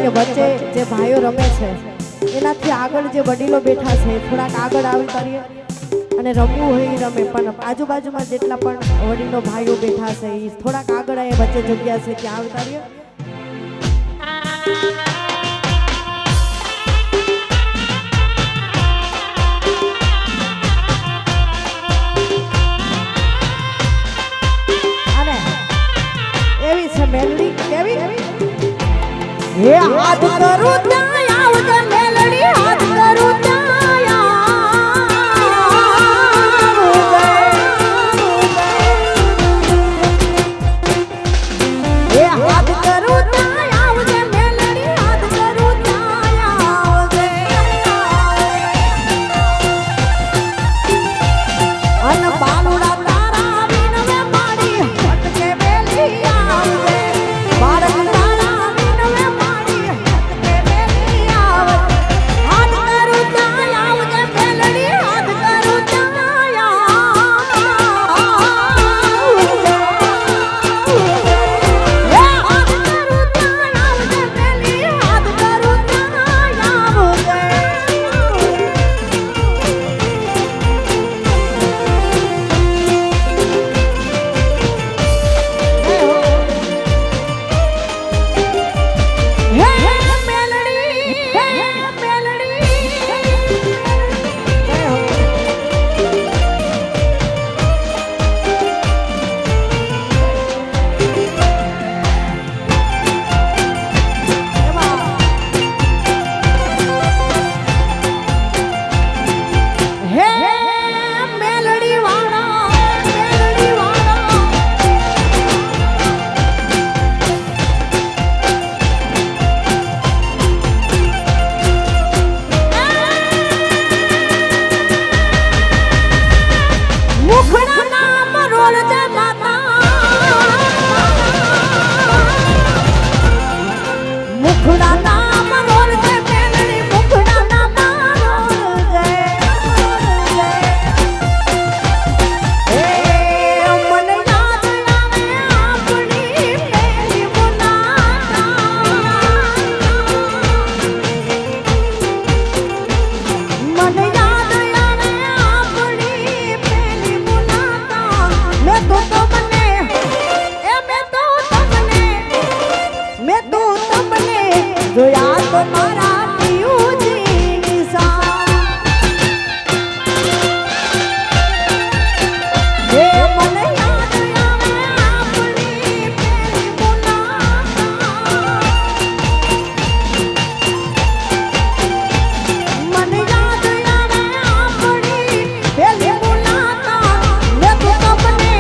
કે વચ્ચે જે ભાઈઓ રમે છે એનાથી આગળ જે વડીલો બેઠા છે થોડાક આગળ આવી કરીએ અને રમવું હોય એ રમે, પણ આજુબાજુમાં જેટલા પણ વડીલો ભાઈઓ બેઠા છે એ થોડાક આગળ એ વચ્ચે જગ્યા છે ત્યાં આવી કરીએ. અને એવી છે મેલડી કેવી હે હાથ કરું ત્યાં આવજે મેલડી, હાથ કરું ત્યાં આવજે, હે હાથ કરું ત્યાં આવજે મેલડી, હાથ કરું ત્યાં આવજે. અન બાલુડા તારા વિનવે મારી હટકે વેલી આવજે, બાળક તારા વિનવે મારી હટકે વેલી આવજે, હાથ કરું ત્યાં આવજે મેલડી, હાથ કરું ત્યાં આવજે, હે હાથ કરું ત્યાં આવજે મેલી, હાથ કરું ત્યાં આવજે. જોયા તો મારા પિયુજીની સા, હે મને યાદ આવે આપણી પેલી મુલાકાત, મને યાદ આવે આપણી પેલી મુલાકાત. મેં તો તમને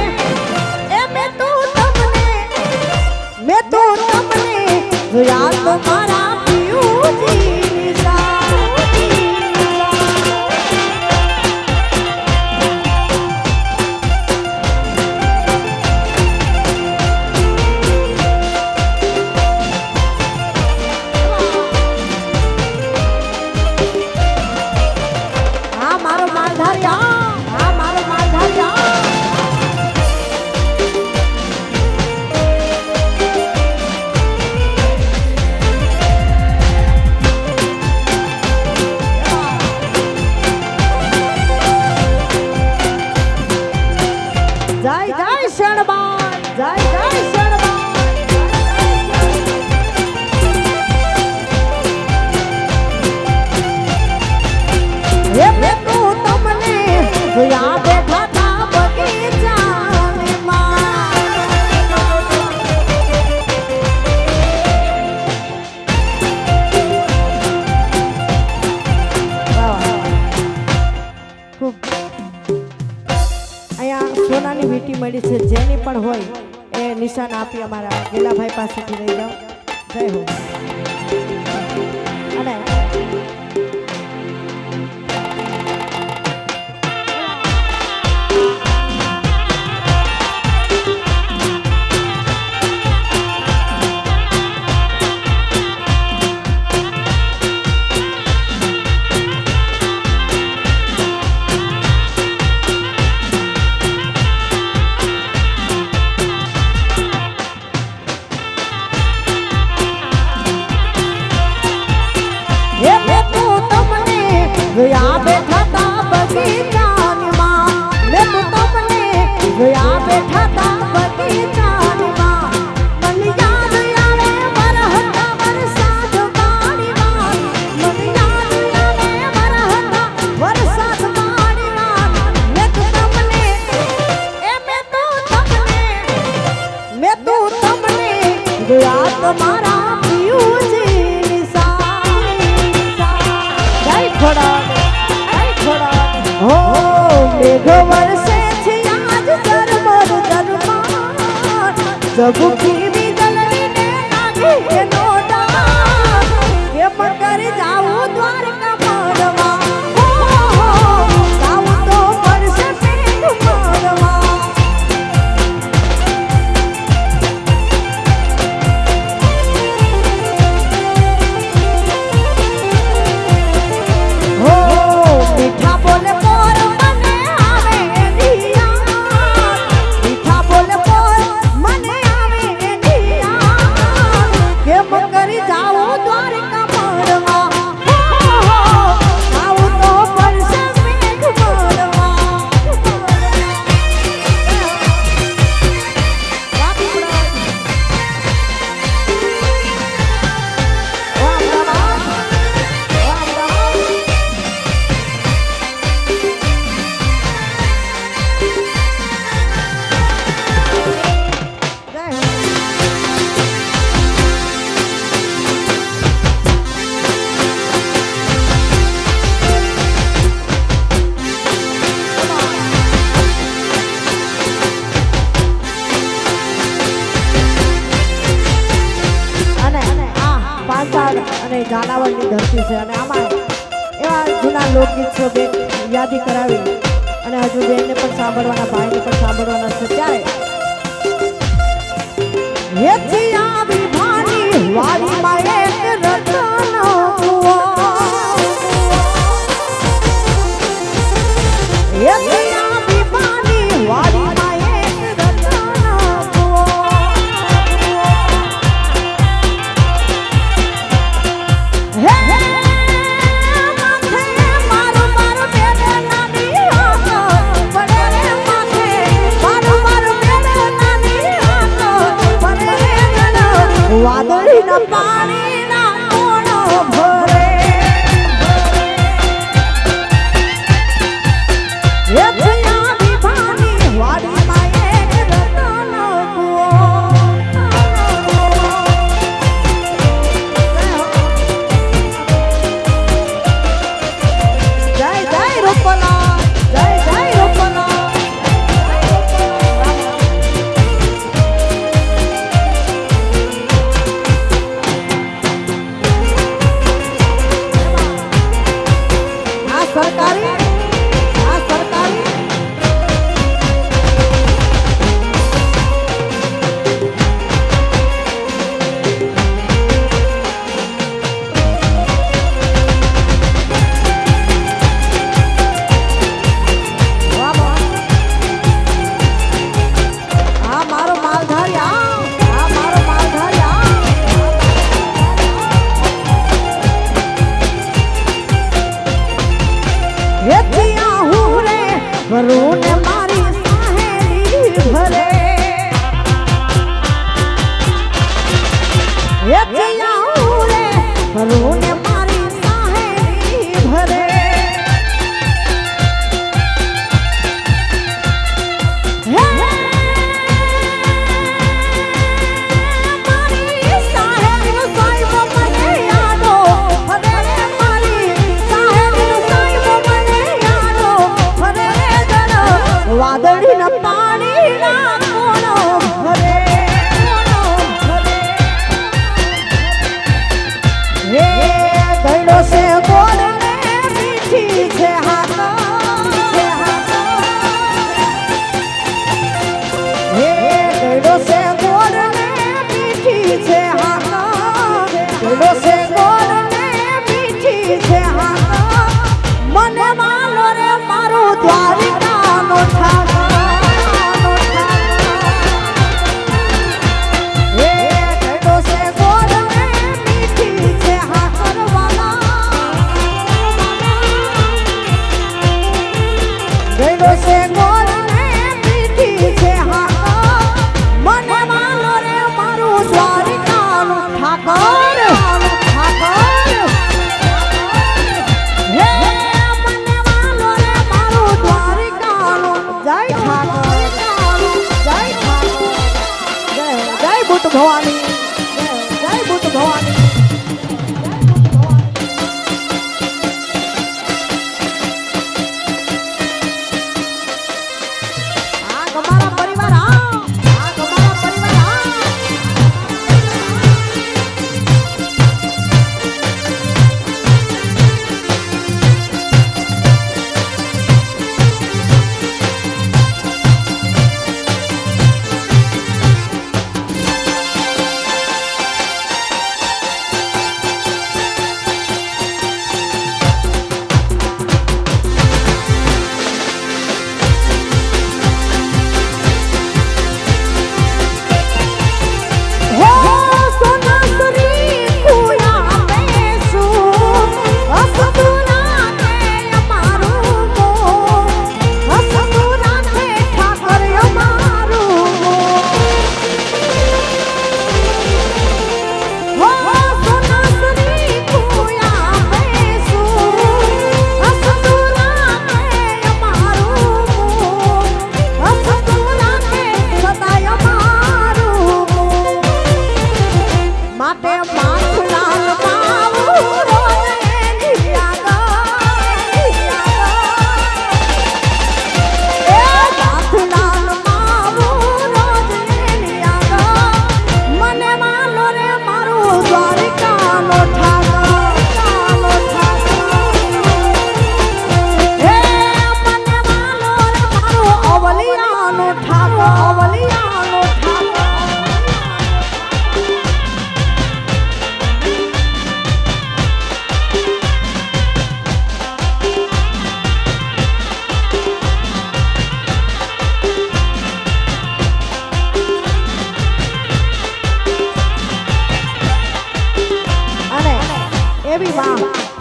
મેં તો તમને જોયા તો મારા જય જય શણબાઈ, જય જય શણબાઈ. હે મેં તો તમને જોયા બેઠા તા બગીચામાં. ખૂબ અહીંયા સોનાની વીંટી મળી છે, જેની પણ હોય એ નિશાન આપી અમારા ગેલાભાઈ પાસેથી લઈ જાઓ. જય હો. અને જગુકી વિજલવીને લાગી એનો ડાક કેમ કરી જાવું દ્વારકા મળવા જાવું તો પડશે પેટ મળવા હો મીઠા બોલે મોર મને આવે દિયા મીઠા બોલે મોર મને આવે દિયા કેમ કરી જાવું દ્વારકા મળવા જાવું તો પડશે પેટ મળવા અને ઝાલાવાડની ધરતી છે અને આમાં એવા જૂના લોકગીત છે બેન યાદી કરાવી અને હજુ બેનને પણ સાંભળવાના ભાઈને પણ સાંભળવાના છે ત્યારે હેથી આવી ભાની વાડીમાં એક રતન કુવો હેથી આવી ભાની વાડીમાં એક રતન કુવો હે માથે મારું મારું બેને નાની હાથો પડે રે માથે મારું મારું બેને નાની હાથો પડે રે વાદળીના પાણી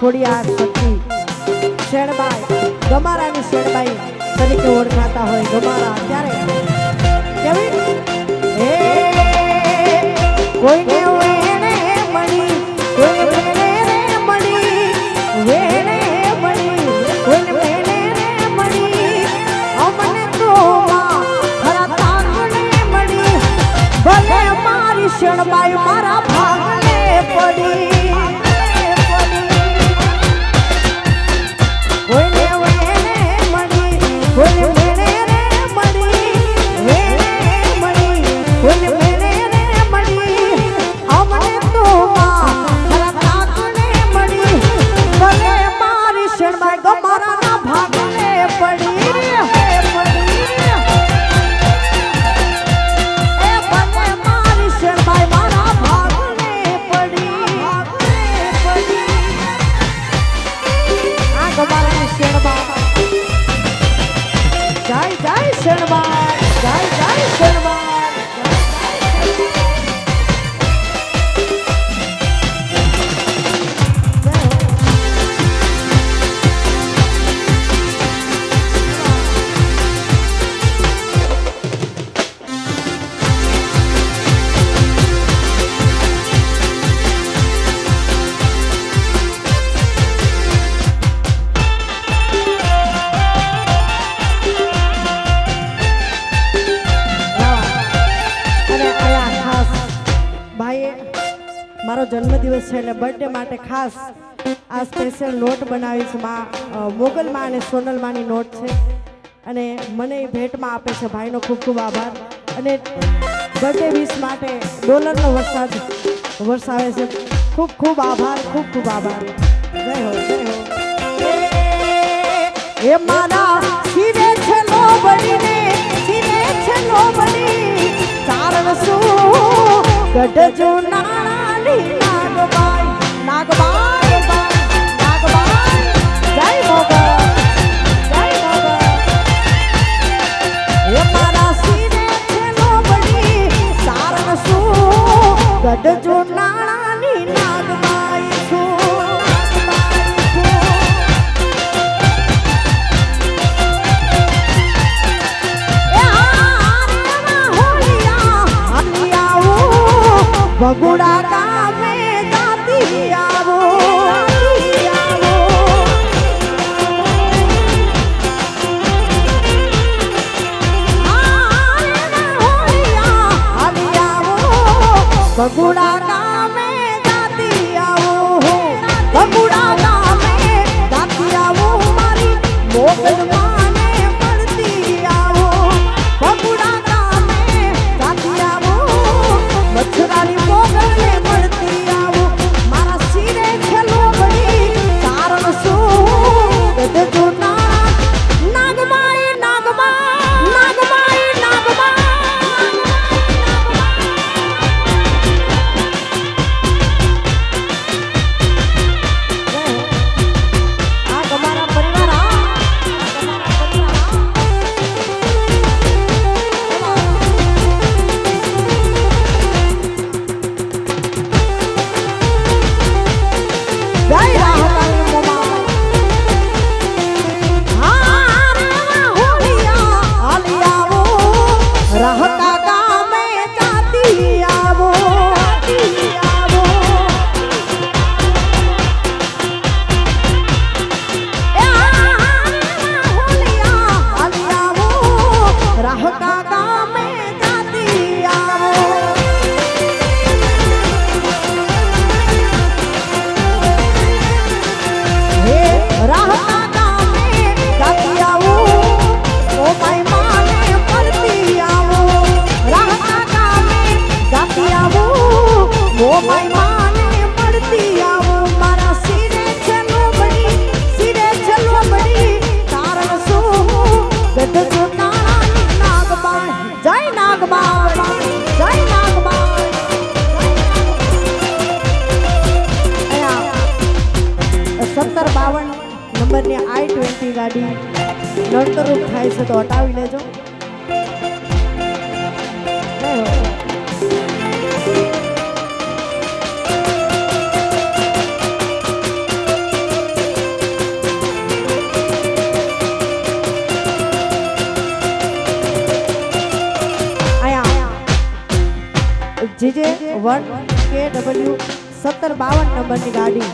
ખોડિયાર શક્તિ શેણબાઈ ગમારાની શેણબાઈ તરીકે ઓળખાતા હોય ગમારા ત્યારે કેવી કોઈને વેણે મળી કોઈને વેણે રે મળી વેણે મળી કોઈને વેણે રે મળી અમને તો ખરા તારણે મળી ભલે મારી શેણબાઈ મારા ભાગને પડી કોઈને વેણે મળી કોઈને વેણે રે મળી વેણે મળી કોઈને વેણે રે મળી અમને તો ખરા તારણે મળી ભલે મારી શેણબાઈ ગમારાના ભાગને પડી જય જય શેણબાઈ જય જય શેણબાઈ મારો જન્મદિવસ છે એટલે બર્થડે માટે ખાસ આ સ્પેશિયલ નોટ બનાવી છે મોગલમાં અને સોનલમાંની નોટ છે અને મને એ ભેટમાં આપે છે ભાઈનો ખૂબ ખૂબ આભાર અને બર્થડે વિશ માટે ડોલરનો વરસાદ વરસાવે છે ખૂબ ખૂબ આભાર ખૂબ ખૂબ આભાર જય હો એ મારા શિરે છે લોબડીને શિરે છે લોબડી ચારણ શું ગઢજો નાની નાગબાઈ નાગબાઈ નાગબાઈ જય મોગલ જય મોગલ એ મારા શિરે છે લોબડી ચારણ શું ગઢજો નાની નાગબાઈ છું ભગુડા ગામે જાતી આવો ભગુડા ગામે જાતી આવો ભગુડા ગામે જાતી આવો મારી મોગલ માને મળતી આવો ભગુડા ગામે જાતી આવો મચ્છરાની મોગલને મળતી આવો મારા શિરે ખેલો બની કારણ શું ગઢજો નાગબાઈ નાગબાઈ નાગબાઈ નાગબાઈ આ તમારા પરિવાર रहता गामे जाती आवो रहता गामे जाती आवो हे रहता गामे जाती आवो ओ माय माने पड़ती आवो रहता गामे जाती आवो ओ माय माने पड़ती आवो मारा सिरे चलो बड़ी कारण શું ગઢજો નાગબાઈ જય નાગબાઈ જય નાગબાઈ 1752 નંબરની I-20 ગાડી નડતરૂપ થાય છે તો હટાવી લેજો KW 1752 નંબરની ગાડી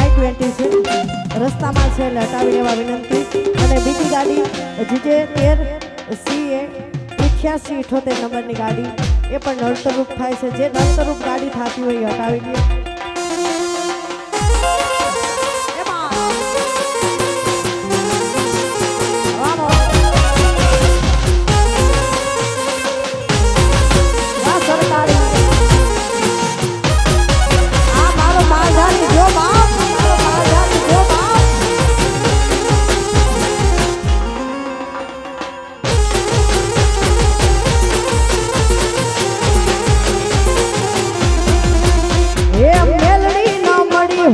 I-20 છે, રસ્તામાં છે એટલે હટાવી લેવા વિનંતી. અને બીજી ગાડી GJ13 CA 8878 નંબરની ગાડી એ પણ નડતરરૂપ થાય છે. જે નડતરરૂપ ગાડી થતી હોય એ હટાવી લે.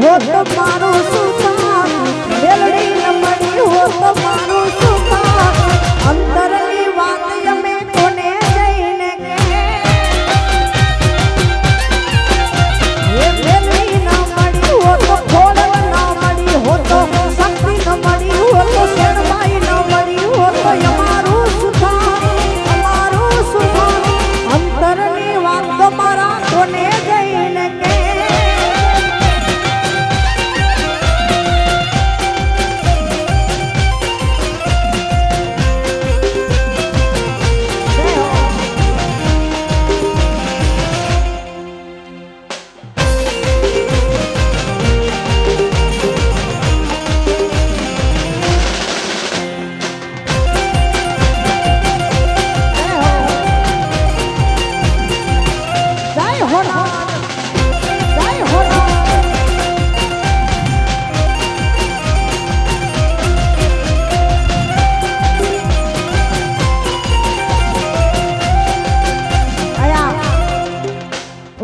हो तो मारो सुता मेलड़ी न मड़ी हो तो मारो सुता अंतरनी बात में कोने जईने के ये मेलड़ी न मड़ी हो तो खोल न मड़ी हो तो शक्ति न मड़ी हो तो शरणबाई न मड़ी हो तो हमारो सुता अंतरनी बात मारा कोने जईने के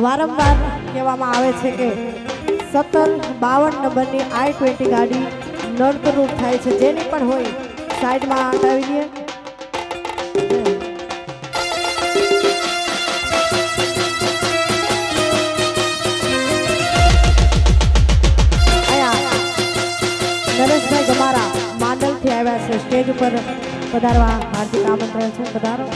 વારંવાર કહેવામાં આવે છે કે 1752 નંબરની I-20 ગાડી નડતરરૂપ થાય છે. જેની પણ હોય સાઈડમાં હટાવી દઈએ. નરેશભાઈ ગમારા માંડલથી આવ્યા છે. સ્ટેજ ઉપર પધારવા હાર્દિક આમંત્રણ છે. પધારો.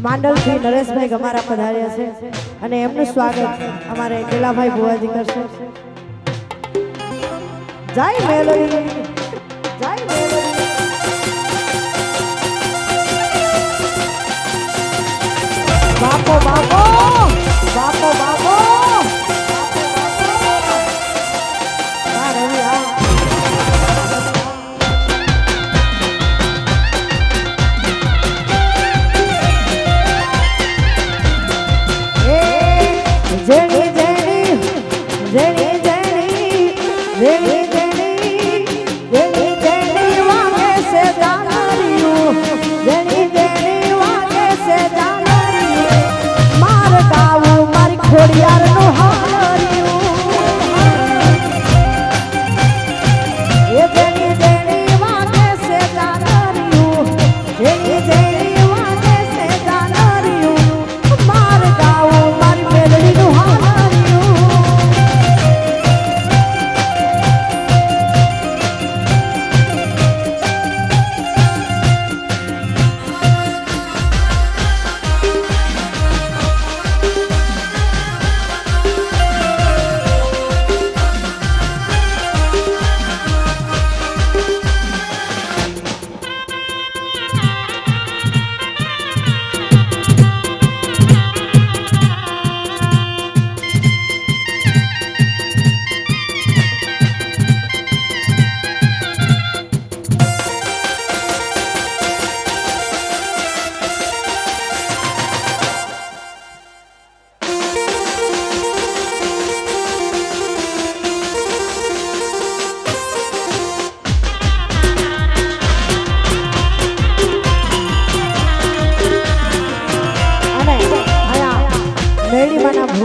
માંડલથી નરેશભાઈ ગમારા પધાર્યા છે અને એમનું સ્વાગત અમારે કેલાભાઈ ભુવાજી કરશે. જય મેલોડી, જય મેલોડી. બાપો બાપો, બાપો બાપો.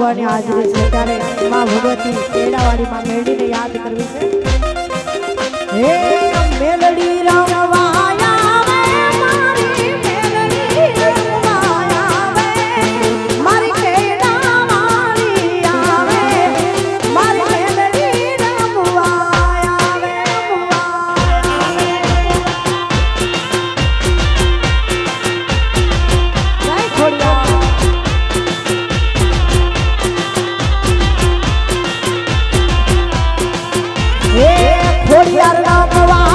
ભુવાની હાજરી છે ત્યારે માં ભગવતી મેળાવાળી માં મેળવીને યાદ કરવી છે હે મેલડી રમવાયા વે મારી મેલડી રમવાયા વે મારી કેડાવાળી આવે મારી મેલડી રમવાયા વે જય ખોડિયાર હે ખોડિયાર રમવા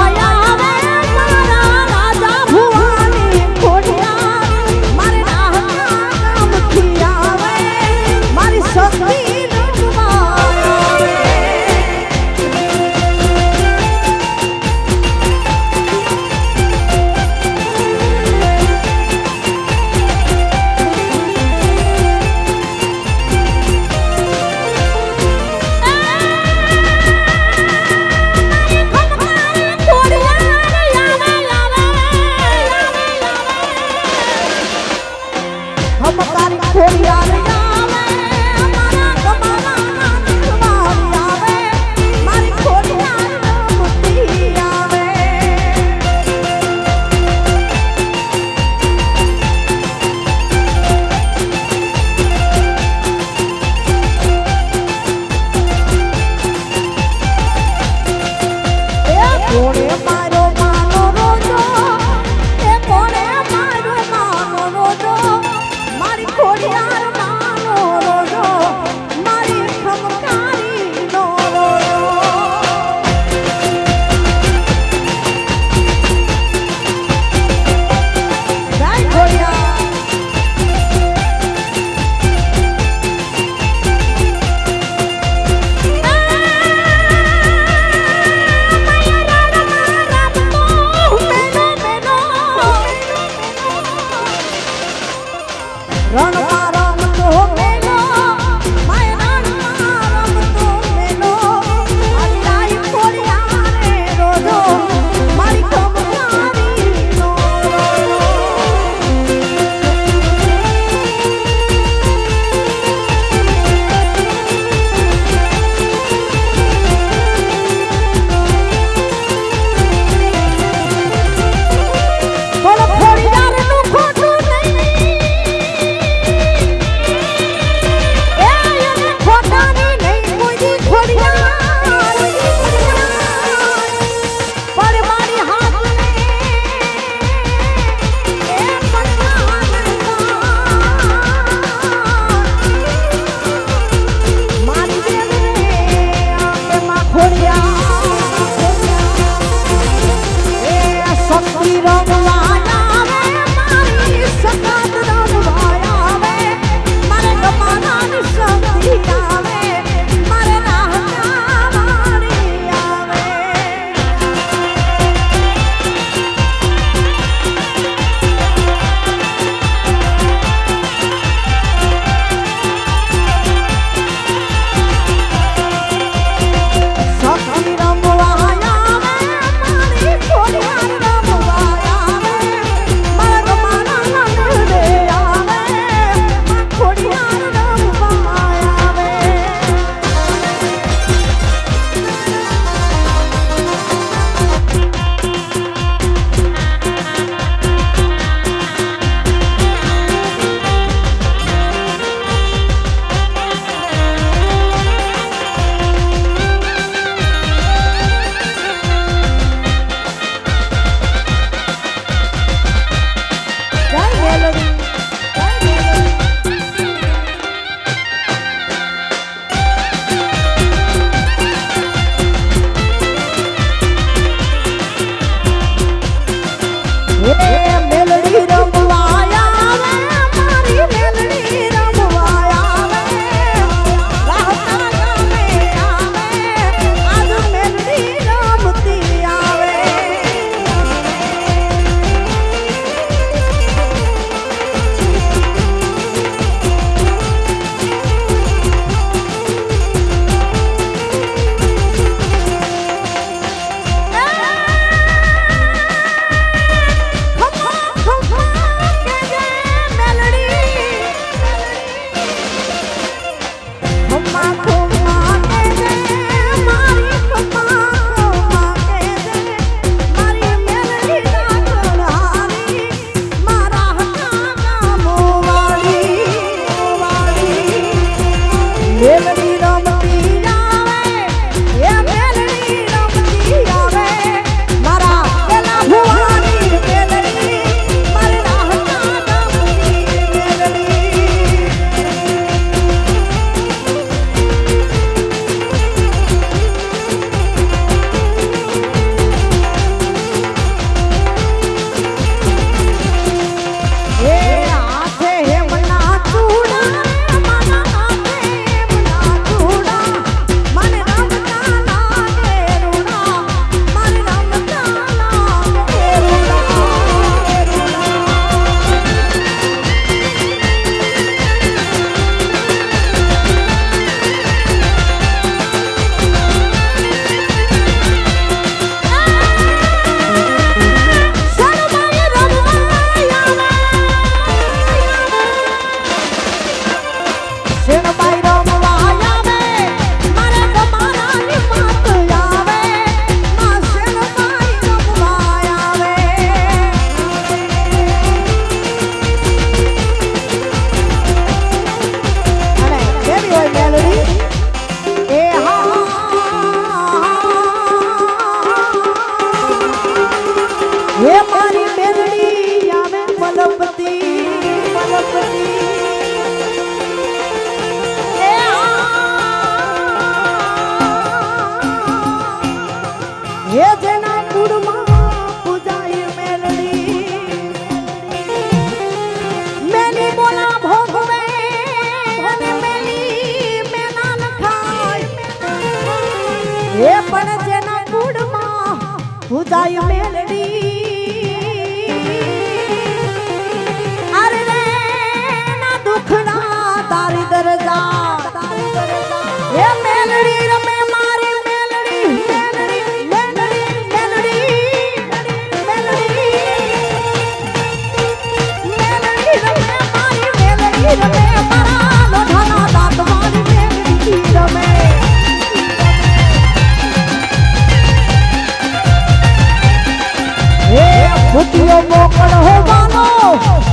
ભૂતિયો બોકડો માનો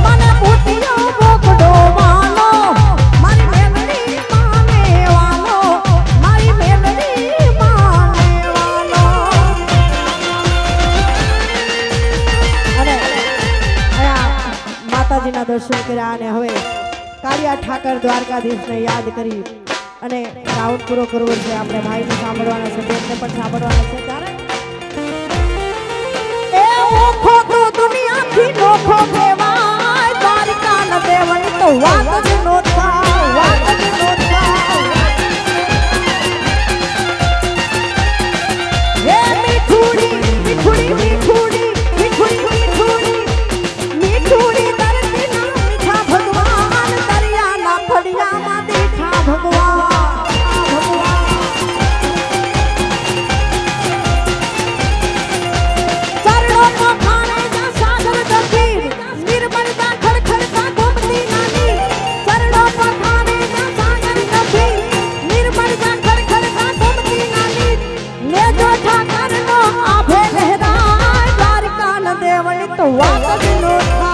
મને ભૂતિયો બોકડો માનો મારી મેલડી માને વાલો મારી મેલડી માને વાલો અને માતાજીના દર્શન કર્યા અને હવે કાળિયા ઠાકર દ્વારકાધીશને યાદ કરી અને રાઉન્ડ પૂરો કરવો છે આપણે ભાઈને સાંભળવાના છે બેનને પણ સાંભળવાના છે ત્યારે એ ઓખો તો દુનિયાથી નોખો કહેવાય દ્વારકાના દેવન તો વાત જ નો થાય વાત જ નો થાય હે મીઠુડી મીઠુડી મીઠુડી મીઠુડી મીઠુડી મીઠુડી ધરતી ના મીઠા ભગવાન દરિયાના ફળિયામાં દીઠા ભગવાન વાત જ નો